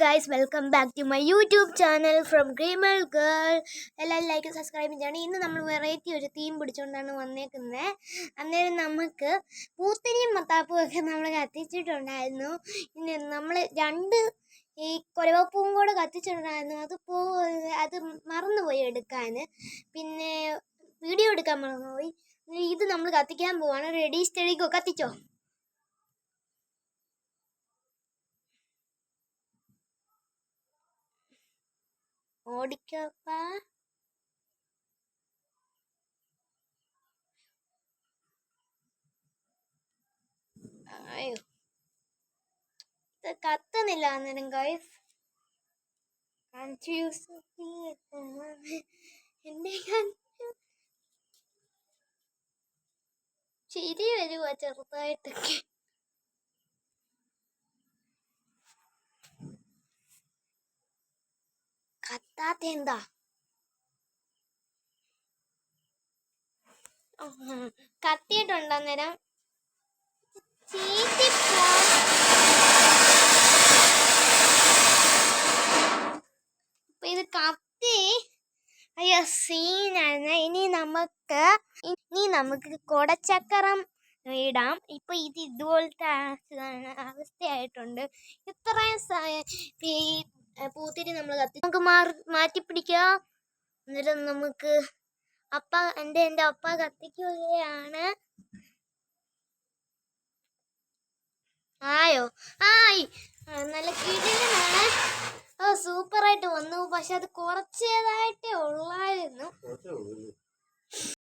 Guys, welcome back to my YouTube channel from ക്രീമൽ girl. എല്ലാവരും like subscribe ചെയ്യണം. ഇന്ന് നമ്മൾ വെറൈറ്റി ഒരു തീം പിടിച്ചുകൊണ്ടാണ് വന്നേക്കുന്നത്. അന്നേരം നമുക്ക് പൂത്തിരിയും മത്താപ്പും ഒക്കെ നമ്മൾ കത്തിച്ചിട്ടുണ്ടായിരുന്നു. ഇനി നമ്മൾ ഈ കുരവപ്പൂവും കൂടെ കത്തിച്ചിട്ടുണ്ടായിരുന്നു. അത് മറന്നുപോയി എടുക്കാൻ, പിന്നെ വീഡിയോ എടുക്കാൻ മറന്നുപോയി. ഇത് നമ്മൾ കത്തിക്കാൻ പോവാണ്. റെഡി സ്റ്റഡിക്കോ, കത്തിച്ചോ. ഓടിക്കോപ്പാ. അയ്യോ, ഇത് കത്തുന്നില്ല. അന്നേരം ഗൈസ് കൺഫ്യൂസ്. എന്റെ ചിരി വരുവാ ചെറുതായിട്ടൊക്കെ. കത്താത്ത എന്താ? കത്തിയിട്ടുണ്ട്. അന്നേരം ഇത് കത്തി. അയ്യോ, സീനാണ്. ഇനി നമുക്ക് കൊടച്ചക്രം ഇടാം. ഇപ്പൊ ഇത് ഇതുപോലത്തെ അവസ്ഥയായിട്ടുണ്ട്. ഇത്രയും ഈ പൂത്തിരി നമ്മൾ കത്തി നമുക്ക് മാറ്റി പിടിക്കാം. എന്നിട്ട് നമുക്ക് എൻ്റെ അപ്പ കത്തിക്കുകയാണ്. ആയോ? ആയി. നല്ല കിടിലനാണ്. സൂപ്പറായിട്ട് വന്നു. പക്ഷെ അത് കുറച്ചേതായിട്ടേ ഉള്ളായിരുന്നു.